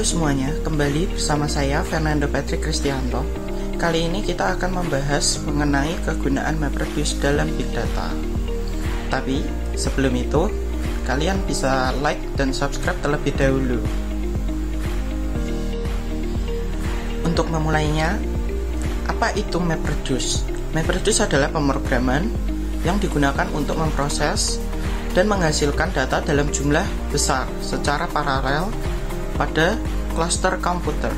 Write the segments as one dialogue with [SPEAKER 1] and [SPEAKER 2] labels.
[SPEAKER 1] semuanya, kembali bersama saya Fernando Patrick Kristianto. Kali ini kita akan membahas mengenai kegunaan MapReduce dalam Big Data. Tapi sebelum itu, kalian bisa like dan subscribe terlebih dahulu. Untuk memulainya, apa itu MapReduce? MapReduce adalah pemrograman yang digunakan untuk memproses dan menghasilkan data dalam jumlah besar secara paralel pada cluster komputer.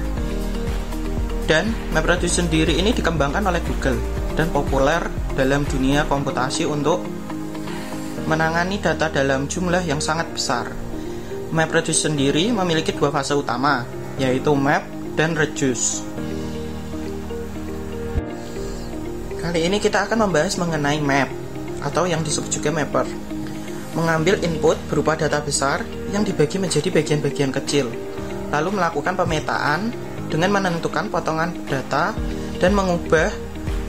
[SPEAKER 1] Dan MapReduce sendiri ini dikembangkan oleh Google dan populer dalam dunia komputasi untuk menangani data dalam jumlah yang sangat besar. MapReduce sendiri memiliki dua fase utama, yaitu map dan reduce. Kali ini kita akan membahas mengenai map atau yang disebut juga mapper. Mengambil input berupa data besar yang dibagi menjadi bagian-bagian kecil, lalu melakukan pemetaan dengan menentukan potongan data dan mengubah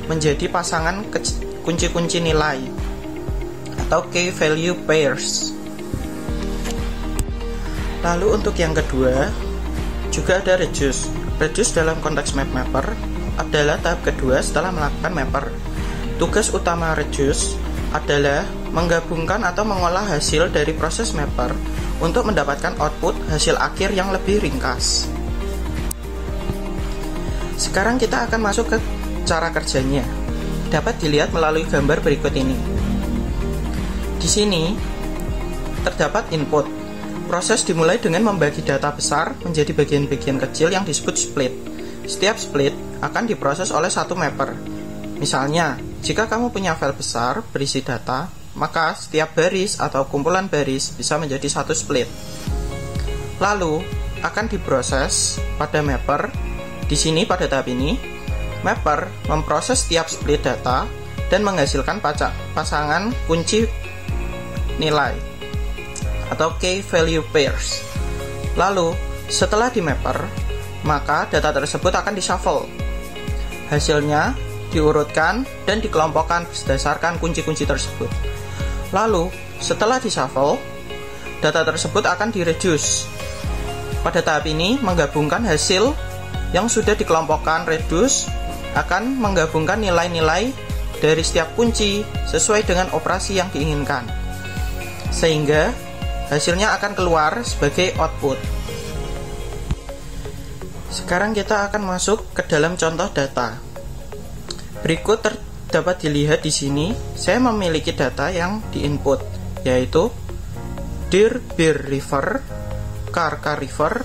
[SPEAKER 1] menjadi pasangan kunci-kunci nilai atau key value pairs. Lalu untuk yang kedua juga ada reduce. Reduce dalam konteks mapper adalah tahap kedua setelah melakukan mapper. Tugas utama reduce adalah menggabungkan atau mengolah hasil dari proses mapper untuk mendapatkan output hasil akhir yang lebih ringkas. Sekarang kita akan masuk ke cara kerjanya. Dapat dilihat melalui gambar berikut ini. Di sini terdapat input. Proses dimulai dengan membagi data besar menjadi bagian-bagian kecil yang disebut split. Setiap split akan diproses oleh satu mapper. Misalnya, jika kamu punya file besar berisi data, maka setiap baris atau kumpulan baris bisa menjadi satu split. Lalu akan diproses pada mapper. Di sini pada tahap ini, mapper memproses setiap split data dan menghasilkan pasangan kunci nilai atau key value pairs. Lalu setelah di mapper, maka data tersebut akan di-shuffle. Hasilnya diurutkan dan dikelompokkan berdasarkan kunci-kunci tersebut. Lalu, setelah di-shuffle, data tersebut akan di-reduce. Pada tahap ini, menggabungkan hasil yang sudah dikelompokkan reduce akan menggabungkan nilai-nilai dari setiap kunci sesuai dengan operasi yang diinginkan. Sehingga, hasilnya akan keluar sebagai output. Sekarang kita akan masuk ke dalam contoh data. Berikut dapat dilihat di sini, saya memiliki data yang diinput, yaitu dir bir river, car river,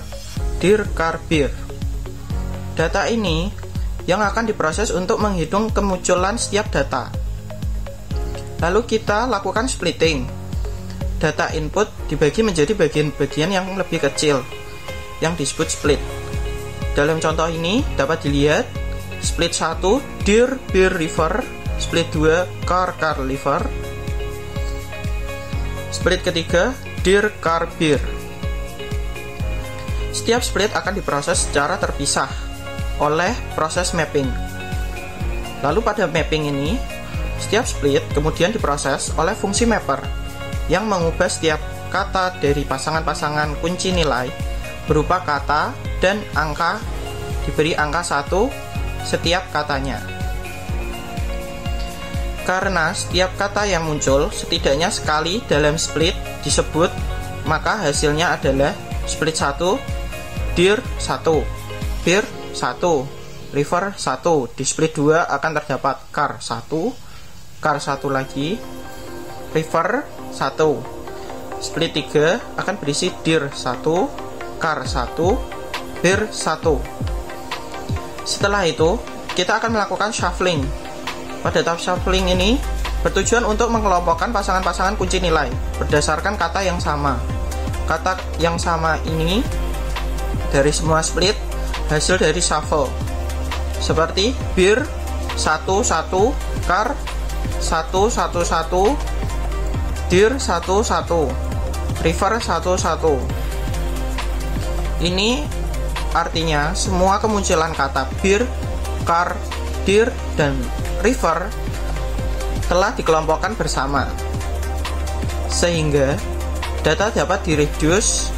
[SPEAKER 1] dir car beer. Data ini yang akan diproses untuk menghitung kemunculan setiap data. Lalu kita lakukan splitting. Data input dibagi menjadi bagian-bagian yang lebih kecil, yang disebut split. Dalam contoh ini dapat dilihat split 1 dir beer river, split 2 car river, split ketiga dir car beer. Setiap split akan diproses secara terpisah oleh proses mapping. Lalu pada mapping ini, setiap split kemudian diproses oleh fungsi mapper yang mengubah setiap kata dari pasangan-pasangan kunci nilai berupa kata dan angka, diberi angka 1 setiap katanya. Karena setiap kata yang muncul setidaknya sekali dalam split disebut, maka hasilnya adalah split 1 dir 1, beer 1, river 1. Di split 2 akan terdapat car 1 lagi, river 1. Split 3 akan berisi dir 1, car 1, beer 1. Setelah itu, kita akan melakukan shuffling. Pada tahap shuffling ini bertujuan untuk mengelompokkan pasangan-pasangan kunci nilai berdasarkan kata yang sama. Kata yang sama ini dari semua split hasil dari shuffle, seperti beer 1 1, car 1 1 1, dir 1 1, river 1 1. Ini artinya semua kemunculan kata beer, car, dir, dan river telah dikelompokkan bersama, sehingga data dapat direduce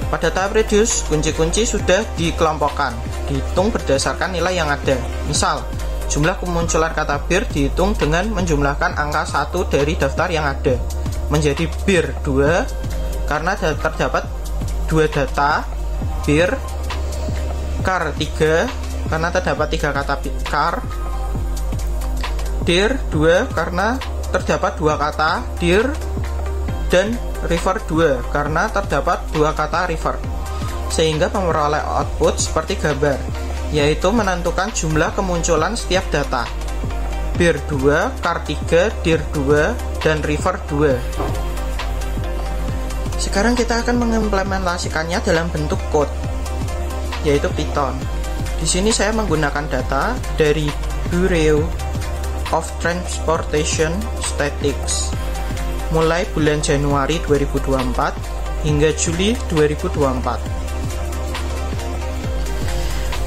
[SPEAKER 1] Pada tahap reduce, kunci-kunci sudah dikelompokkan, dihitung berdasarkan nilai yang ada. Misal, jumlah kemunculan kata bir dihitung dengan menjumlahkan angka 1 dari daftar yang ada menjadi bir 2 karena terdapat 2 data bir, car 3 karena terdapat 3 kata car, dir 2 karena terdapat 2 kata dir, dan river 2 karena terdapat 2 kata river, sehingga memperoleh output seperti gambar, yaitu menentukan jumlah kemunculan setiap data bir 2, car 3, dir 2, dan river 2. Sekarang kita akan mengimplementasikannya dalam bentuk code, yaitu Python. Di sini saya menggunakan data dari Bureau of Transportation Statistics mulai bulan Januari 2024 hingga Juli 2024.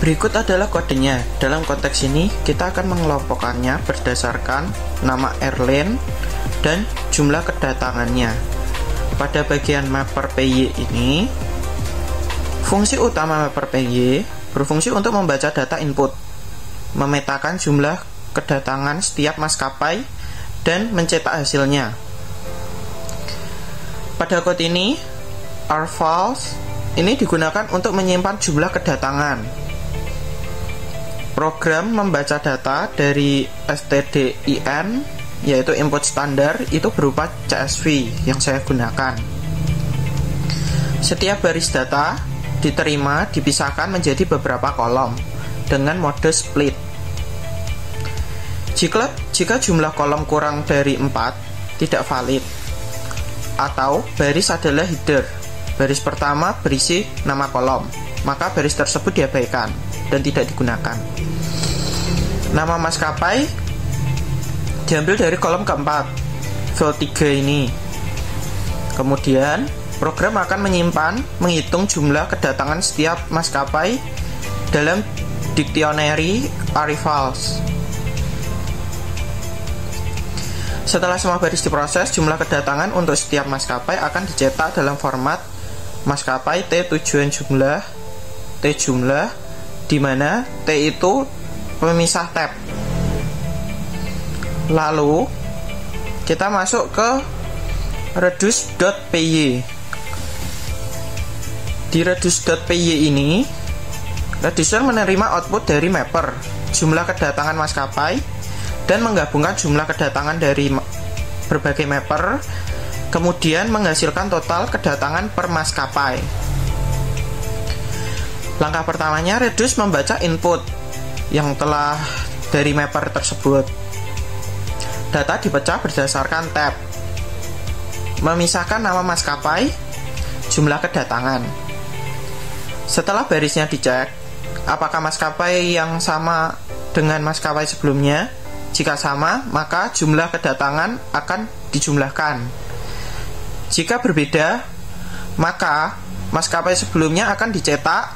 [SPEAKER 1] Berikut adalah kodenya. Dalam konteks ini, kita akan mengelompokkannya berdasarkan nama airline dan jumlah kedatangannya. Pada bagian mapper PY ini, fungsi utama mapper PY berfungsi untuk membaca data input, memetakan jumlah kedatangan setiap maskapai, dan mencetak hasilnya. Pada kode ini, rvals ini digunakan untuk menyimpan jumlah kedatangan. Program membaca data dari stdin, yaitu input standar, itu berupa CSV yang saya gunakan. Setiap baris data diterima dipisahkan menjadi beberapa kolom dengan mode split. Jika jumlah kolom kurang dari 4, tidak valid, atau baris adalah header, baris pertama berisi nama kolom, maka baris tersebut diabaikan dan tidak digunakan. Nama maskapai diambil dari kolom keempat, field 3 ini. Kemudian program akan menghitung jumlah kedatangan setiap maskapai dalam dictionary arrivals. Setelah semua baris diproses, jumlah kedatangan untuk setiap maskapai akan dicetak dalam format maskapai T tujuan jumlah, T jumlah, di mana T itu pemisah tab. Lalu kita masuk ke reduce.py. Di reduce.py ini, reducer menerima output dari mapper, jumlah kedatangan maskapai, dan menggabungkan jumlah kedatangan dari berbagai mapper, kemudian menghasilkan total kedatangan per maskapai. Langkah pertamanya, reduce membaca input yang telah dari mapper tersebut. Data dipecah berdasarkan tab, memisahkan nama maskapai, jumlah kedatangan. Setelah barisnya dicek, apakah maskapai yang sama dengan maskapai sebelumnya? Jika sama, maka jumlah kedatangan akan dijumlahkan. Jika berbeda, maka maskapai sebelumnya akan dicetak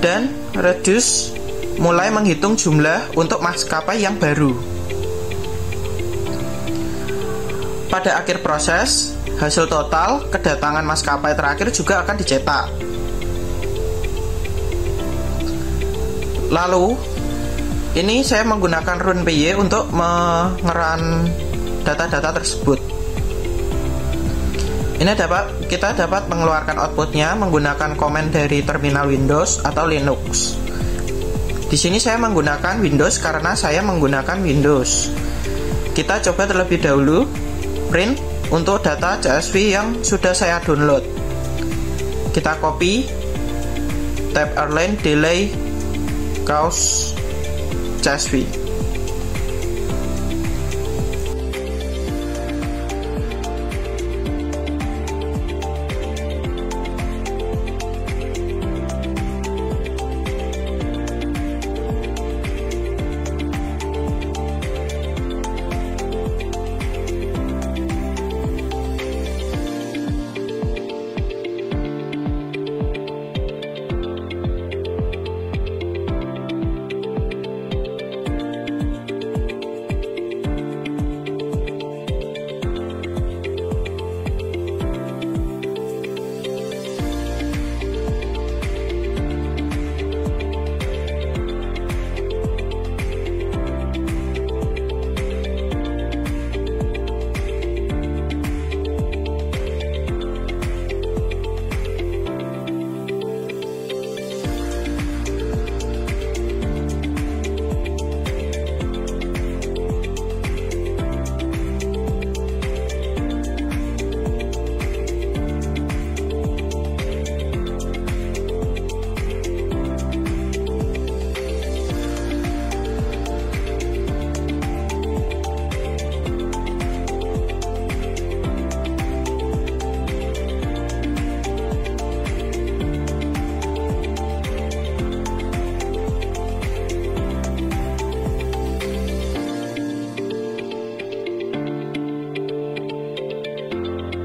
[SPEAKER 1] dan reduce mulai menghitung jumlah untuk maskapai yang baru. Pada akhir proses, hasil total kedatangan maskapai terakhir juga akan dicetak. Lalu, ini saya menggunakan run.py untuk mengeran data-data tersebut. Kita dapat mengeluarkan outputnya menggunakan komen dari terminal Windows atau Linux. Di sini saya menggunakan Windows karena saya menggunakan Windows. Kita coba terlebih dahulu print untuk data CSV yang sudah saya download. Kita copy tab airline delay cause CSV.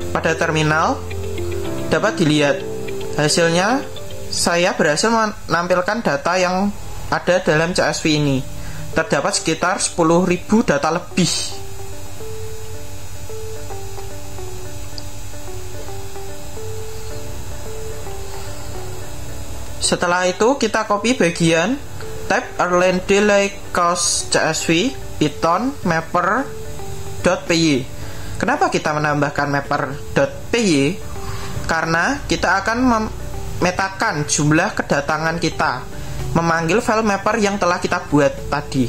[SPEAKER 1] pada terminal, dapat dilihat hasilnya. Saya berhasil menampilkan data yang ada dalam CSV ini. Terdapat sekitar 10.000 data lebih. Setelah itu kita copy bagian tab Airline Delay Cost CSV Python mapper.py. Kenapa kita menambahkan mapper.py? Karena kita akan memetakan jumlah kedatangan kita, memanggil file mapper yang telah kita buat tadi.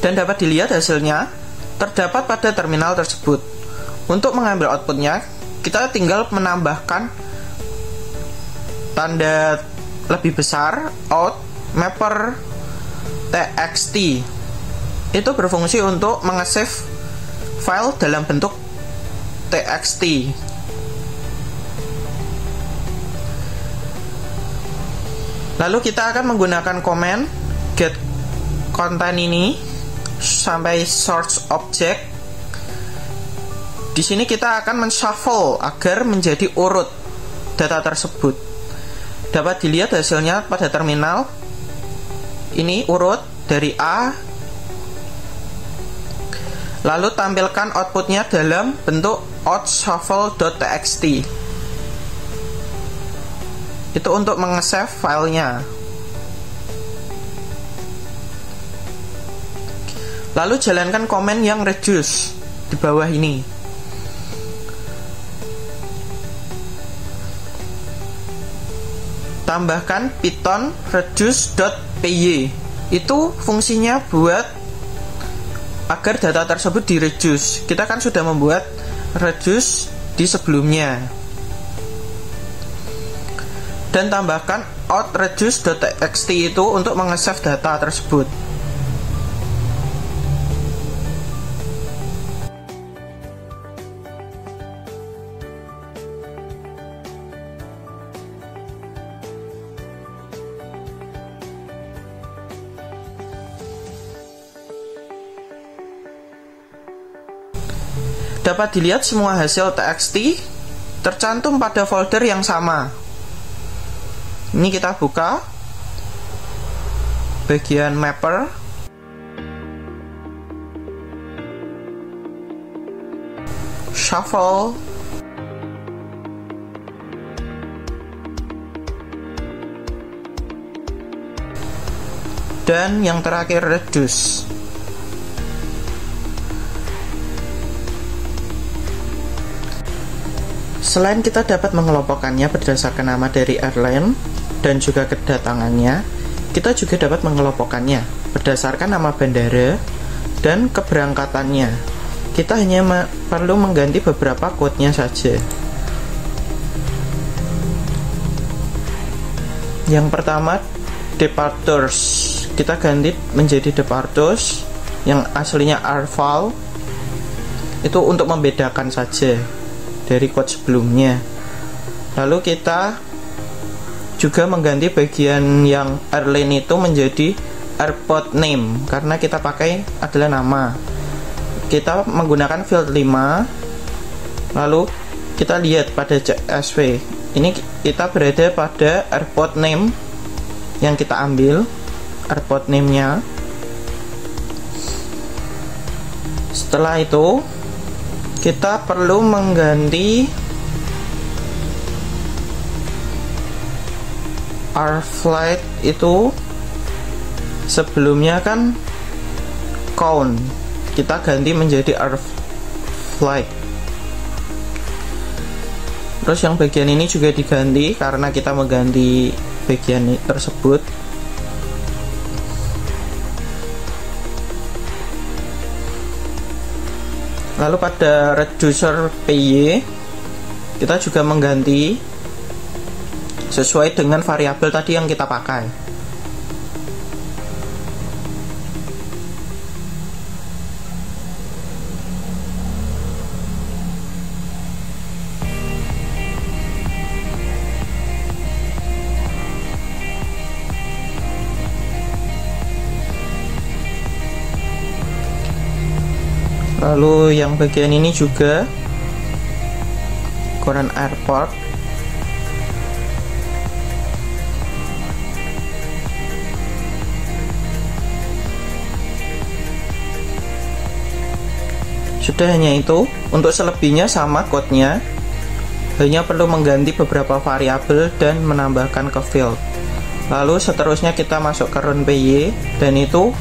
[SPEAKER 1] Dan dapat dilihat hasilnya terdapat pada terminal tersebut. Untuk mengambil outputnya, kita tinggal menambahkan tanda lebih besar out mapper txt. Itu berfungsi untuk mengesave file dalam bentuk txt. Lalu kita akan menggunakan komen get content ini sampai source object. Di sini kita akan men-shuffle agar menjadi urut data tersebut. Dapat dilihat hasilnya pada terminal. Ini urut dari A. Lalu tampilkan outputnya dalam bentuk outshuffle.txt. Itu untuk mengesave filenya. Lalu jalankan komen yang reduce di bawah ini. Tambahkan python reduce.py. Itu fungsinya buat agar data tersebut direduce. Kita kan sudah membuat reduce di sebelumnya. Dan tambahkan outReduce.txt itu untuk mengesave data tersebut. Dapat dilihat semua hasil txt tercantum pada folder yang sama. Ini kita buka bagian mapper. Shuffle. Dan yang terakhir reduce. Selain kita dapat mengelompokkannya berdasarkan nama dari airline dan juga kedatangannya, kita juga dapat mengelompokkannya berdasarkan nama bandara dan keberangkatannya. Kita hanya perlu mengganti beberapa code-nya saja. Yang pertama, departures. Kita ganti menjadi departures, yang aslinya arrival. Itu untuk membedakan saja dari code sebelumnya. Lalu kita juga mengganti bagian yang airline itu menjadi airport name, karena kita pakai adalah nama. Kita menggunakan field 5. Lalu kita lihat pada CSV ini kita berada pada airport name yang kita ambil, airport name-nya. Setelah itu kita perlu mengganti our flight itu sebelumnya kan count, kita ganti menjadi our flight. Terus yang bagian ini juga diganti karena kita mengganti bagian tersebut. Lalu pada reducer PY kita juga mengganti sesuai dengan variabel tadi yang kita pakai. Lalu yang bagian ini juga koran airport. Sudah hanya itu. Untuk selebihnya sama code-nya, hanya perlu mengganti beberapa variabel dan menambahkan ke field. Lalu seterusnya kita masuk ke run PY, dan itu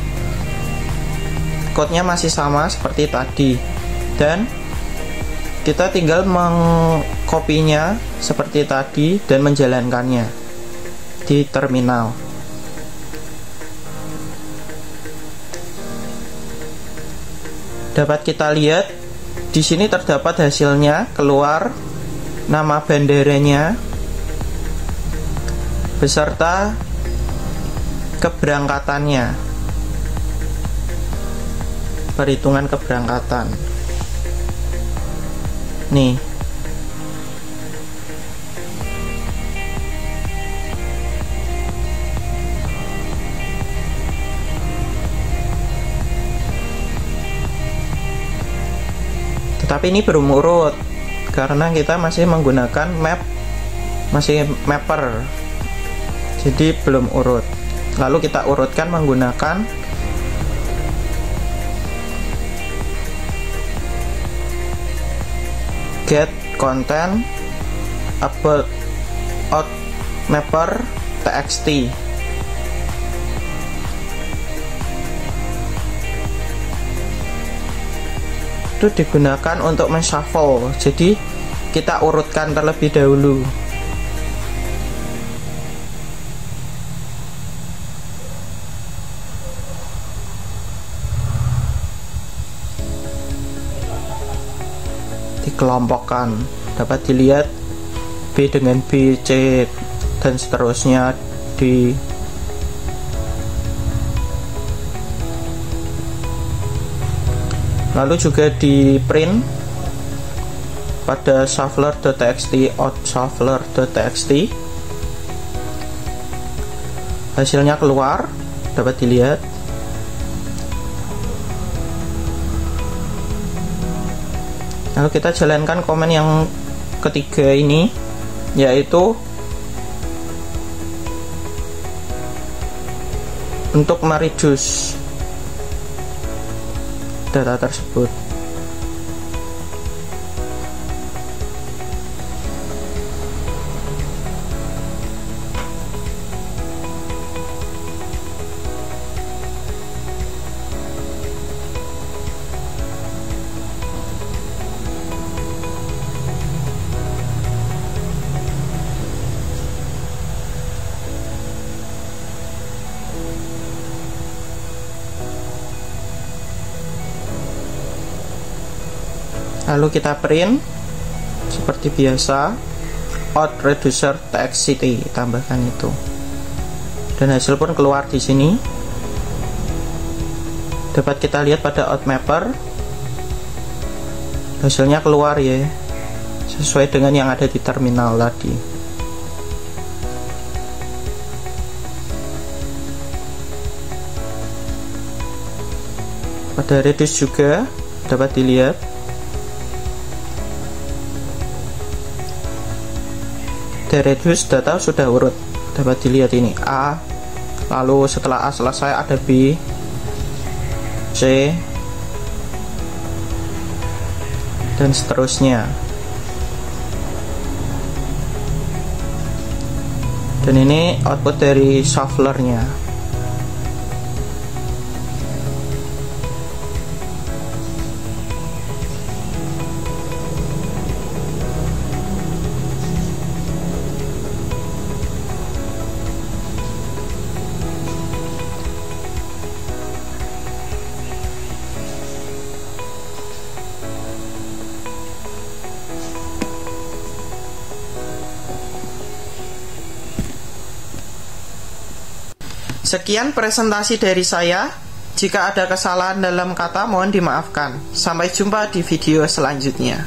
[SPEAKER 1] code-nya masih sama seperti tadi, dan kita tinggal mengkopinya seperti tadi dan menjalankannya di terminal. Dapat kita lihat di sini terdapat hasilnya, keluar nama bandaranya beserta keberangkatannya. Perhitungan keberangkatan nih. Tetapi ini belum urut karena kita masih menggunakan mapper, jadi belum urut. Lalu kita urutkan menggunakan get content about out mapper txt. Itu digunakan untuk menshuffle, jadi kita urutkan terlebih dahulu. Dikelompokkan, dapat dilihat B dengan B, C dan seterusnya di lalu juga di print pada shuffler.txt out shuffler.txt. Hasilnya keluar, dapat dilihat. Lalu kita jalankan komen yang ketiga ini, yaitu untuk mereduce data tersebut. Lalu kita print seperti biasa, out reducer txt, tambahkan itu, dan hasil pun keluar di sini. Dapat kita lihat pada out mapper, hasilnya keluar ya, sesuai dengan yang ada di terminal tadi. Pada reduce juga dapat dilihat. Reduce data sudah urut, dapat dilihat ini A, lalu setelah A selesai ada B, C, dan seterusnya. Dan ini output dari shufflernya. Sekian presentasi dari saya. Jika ada kesalahan dalam kata mohon dimaafkan. Sampai jumpa di video selanjutnya.